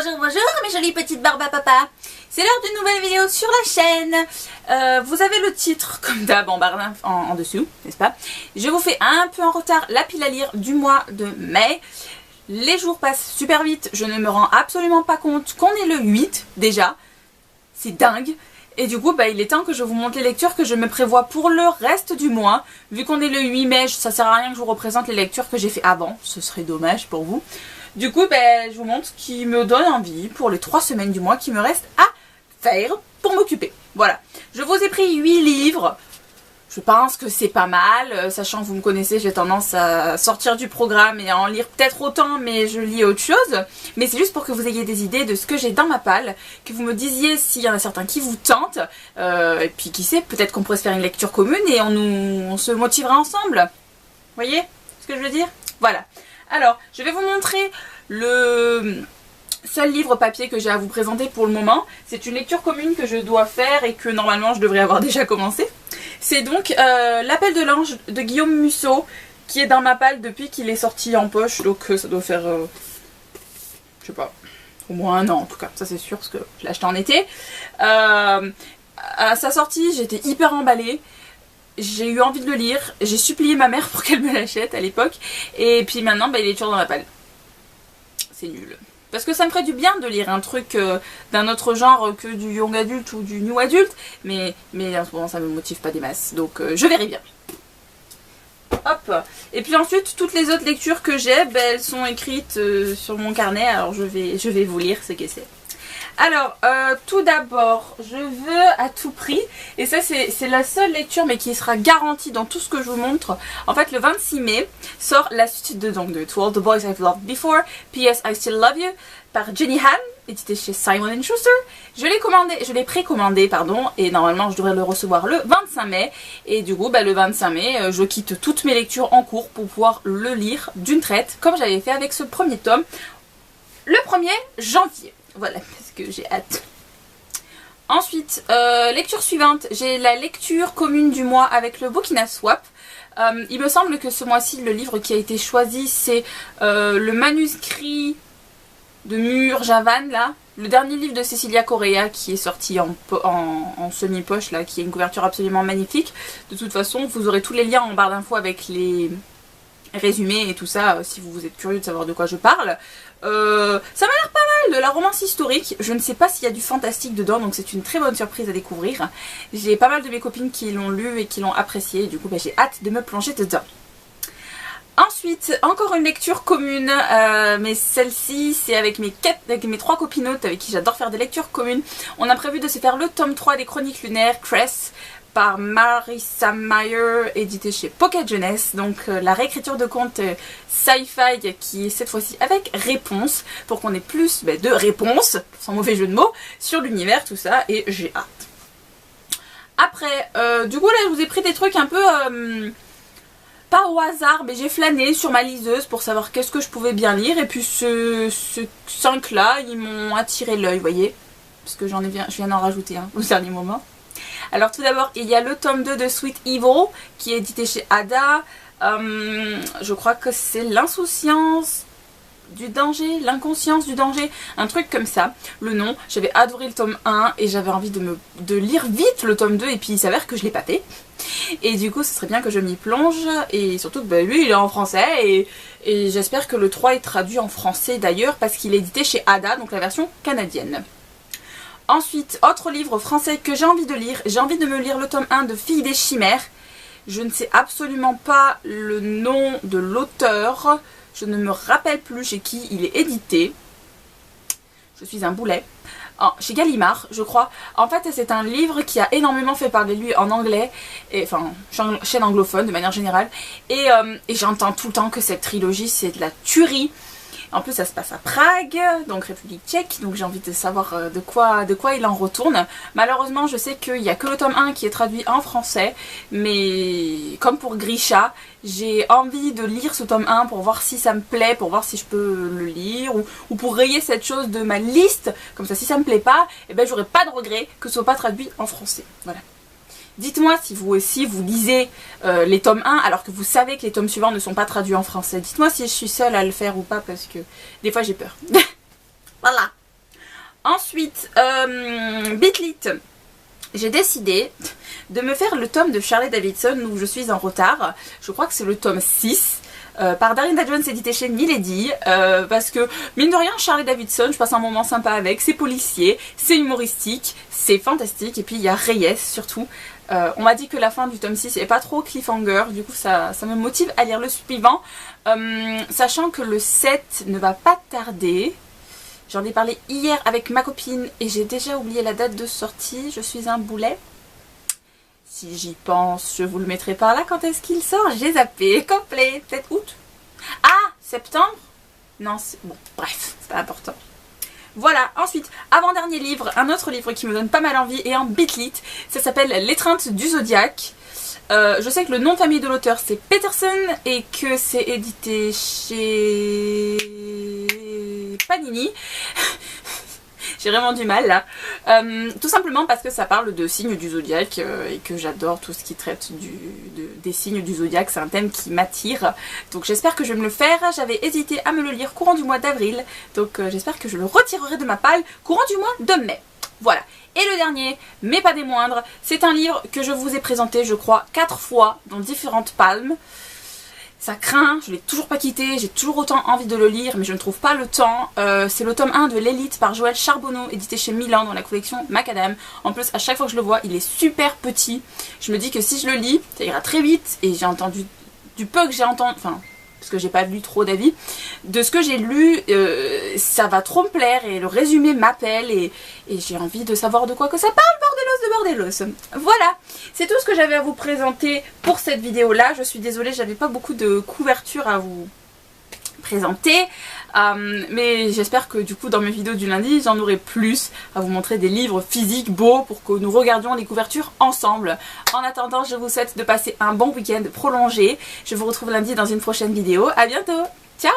Bonjour, bonjour mes jolies petites barbes à papa. C'est l'heure d'une nouvelle vidéo sur la chaîne. Vous avez le titre comme d'hab en dessous, n'est-ce pas? Je vous fais un peu en retard la pile à lire du mois de mai. Les jours passent super vite, je ne me rends absolument pas compte qu'on est le 8 déjà. C'est dingue. Et du coup, il est temps que je vous montre les lectures que je me prévois pour le reste du mois. Vu qu'on est le 8 mai, ça sert à rien que je vous représente les lectures que j'ai fait avant. Ce serait dommage pour vous. Du coup, je vous montre ce qui me donne envie pour les 3 semaines du mois qui me restent à faire pour m'occuper. Voilà. Je vous ai pris 8 livres. Je pense que c'est pas mal. Sachant que vous me connaissez, j'ai tendance à sortir du programme et à en lire peut-être autant, mais je lis autre chose. Mais c'est juste pour que vous ayez des idées de ce que j'ai dans ma palle. Que vous me disiez s'il y en a certains qui vous tentent. Et puis qui sait, peut-être qu'on pourrait se faire une lecture commune et on se motivera ensemble. Vous voyez ce que je veux dire? Voilà. Alors, je vais vous montrer le seul livre papier que j'ai à vous présenter pour le moment. C'est une lecture commune que je dois faire et que normalement je devrais avoir déjà commencé. C'est donc L'Appel de l'Ange de Guillaume Musso qui est dans ma palle depuis qu'il est sorti en poche. Donc ça doit faire, je sais pas, au moins 1 an en tout cas. Ça c'est sûr parce que je l'ai acheté en été. À sa sortie, j'étais hyper emballée. J'ai eu envie de le lire, j'ai supplié ma mère pour qu'elle me l'achète à l'époque, et puis maintenant il est toujours dans la palle. C'est nul. Parce que ça me ferait du bien de lire un truc d'un autre genre que du young adulte ou du new adulte, mais en ce moment ça me motive pas des masses, donc je verrai bien. Hop. Et puis ensuite, toutes les autres lectures que j'ai, elles sont écrites sur mon carnet, alors je vais vous lire ce que c'est. Alors, tout d'abord, je veux à tout prix, et ça c'est la seule lecture mais qui sera garantie dans tout ce que je vous montre. En fait, le 26 mai sort la suite de To All the Boys I've Loved Before, P.S. I Still Love You, par Jenny Han, édité chez Simon & Schuster. Je l'ai précommandé, et normalement je devrais le recevoir le 25 mai. Et du coup, le 25 mai, je quitte toutes mes lectures en cours pour pouvoir le lire d'une traite, comme j'avais fait avec ce premier tome, le 1er janvier. Voilà, parce que j'ai hâte. Ensuite, lecture suivante, j'ai la lecture commune du mois avec le Bookin'a Swap. Il me semble que ce mois-ci, le livre qui a été choisi, c'est le manuscrit de Mur Javan, là. Le dernier livre de Cecilia Correa qui est sorti en semi-poche, là, qui est une couverture absolument magnifique. De toute façon, vous aurez tous les liens en barre d'infos avec les résumés et tout ça, si vous êtes curieux de savoir de quoi je parle. Ça m'a l'air pas mal, de la romance historique. Je ne sais pas s'il y a du fantastique dedans, donc c'est une très bonne surprise à découvrir. J'ai pas mal de mes copines qui l'ont lu et qui l'ont apprécié, et du coup j'ai hâte de me plonger dedans. Ensuite, encore une lecture commune, mais celle-ci c'est avec mes 3 copinotes avec qui j'adore faire des lectures communes. On a prévu de se faire le tome 3 des Chroniques lunaires, Cress, par Marissa Meyer, édité chez Pocket Jeunesse. Donc la réécriture de contes sci-fi qui est cette fois-ci avec réponse, pour qu'on ait plus de réponses, sans mauvais jeu de mots, sur l'univers, tout ça, et j'ai hâte. Après, du coup là je vous ai pris des trucs un peu... pas au hasard, mais j'ai flâné sur ma liseuse pour savoir qu'est-ce que je pouvais bien lire, et puis ce 5 là, ils m'ont attiré l'œil, vous voyez, parce que je viens d'en rajouter un au dernier moment. Alors tout d'abord, il y a le tome 2 de Sweet Evil qui est édité chez Ada. Je crois que c'est l'insouciance du danger, l'inconscience du danger, un truc comme ça. Le nom, j'avais adoré le tome 1 et j'avais envie de lire vite le tome 2, et puis il s'avère que je l'ai pas fait. Et du coup, ce serait bien que je m'y plonge, et surtout que lui, il est en français, et j'espère que le 3 est traduit en français d'ailleurs, parce qu'il est édité chez Ada, donc la version canadienne. Ensuite, autre livre français que j'ai envie de lire, j'ai envie de me lire le tome 1 de Filles des Chimères. Je ne sais absolument pas le nom de l'auteur, je ne me rappelle plus chez qui il est édité. Je suis un boulet. Chez Gallimard, je crois. En fait, c'est un livre qui a énormément fait parler de lui en anglais, et, enfin, chaîne anglophone de manière générale. Et j'entends tout le temps que cette trilogie, c'est de la tuerie. En plus, ça se passe à Prague, donc République tchèque, donc j'ai envie de savoir de quoi il en retourne. Malheureusement, je sais qu'il n'y a que le tome 1 qui est traduit en français, mais comme pour Grisha, j'ai envie de lire ce tome 1 pour voir si ça me plaît, pour voir si je peux le lire, ou pour rayer cette chose de ma liste, comme ça si ça me plaît pas, j'aurai pas de regret que ce soit pas traduit en français. Voilà. Dites-moi si vous aussi vous lisez les tomes 1 alors que vous savez que les tomes suivants ne sont pas traduits en français. Dites-moi si je suis seule à le faire ou pas, parce que des fois j'ai peur. Voilà. Ensuite, Bitlit. J'ai décidé de me faire le tome de Charlie Davidson où je suis en retard. Je crois que c'est le tome 6. Par Darina Jones, édité chez Milady, parce que mine de rien, Charlie Davidson, je passe un moment sympa avec, c'est policier, c'est humoristique, c'est fantastique, et puis il y a Reyes surtout. On m'a dit que la fin du tome 6 est pas trop cliffhanger, du coup ça me motive à lire le suivant, sachant que le 7 ne va pas tarder. J'en ai parlé hier avec ma copine et j'ai déjà oublié la date de sortie, je suis un boulet. Si j'y pense, je vous le mettrai par là. Quand est-ce qu'il sort? J'ai zappé. Complet. Peut-être août? Ah, septembre? Non, bon, bref, c'est pas important. Voilà, ensuite, avant-dernier livre, un autre livre qui me donne pas mal envie et en Bitlit. Ça s'appelle L'étreinte du zodiaque. Je sais que le nom de famille de l'auteur c'est Peterson et que c'est édité chez Panini. J'ai vraiment du mal là. Tout simplement parce que ça parle de signes du zodiaque et que j'adore tout ce qui traite des signes du zodiaque. C'est un thème qui m'attire. Donc j'espère que je vais me le faire. J'avais hésité à me le lire courant du mois d'avril. Donc j'espère que je le retirerai de ma palle courant du mois de mai. Voilà. Et le dernier, mais pas des moindres, c'est un livre que je vous ai présenté, je crois, 4 fois dans différentes palmes. Ça craint, je l'ai toujours pas quitté, j'ai toujours autant envie de le lire, mais je ne trouve pas le temps. C'est le tome 1 de L'Élite par Joël Charbonneau, édité chez Milan dans la collection Macadam. En plus, à chaque fois que je le vois, il est super petit. Je me dis que si je le lis, ça ira très vite. Et j'ai entendu, du peu que j'ai entendu, enfin, parce que j'ai pas lu trop d'avis, de ce que j'ai lu, ça va trop me plaire et le résumé m'appelle et j'ai envie de savoir de quoi que ça parle, bordelos. Voilà, c'est tout ce que j'avais à vous présenter pour cette vidéo là. Je suis désolée, j'avais pas beaucoup de couverture à vous présenter, mais j'espère que du coup dans mes vidéos du lundi j'en aurai plus à vous montrer des livres physiques beaux pour que nous regardions les couvertures ensemble. En attendant, je vous souhaite de passer un bon week-end prolongé. Je vous retrouve lundi dans une prochaine vidéo. À bientôt, ciao.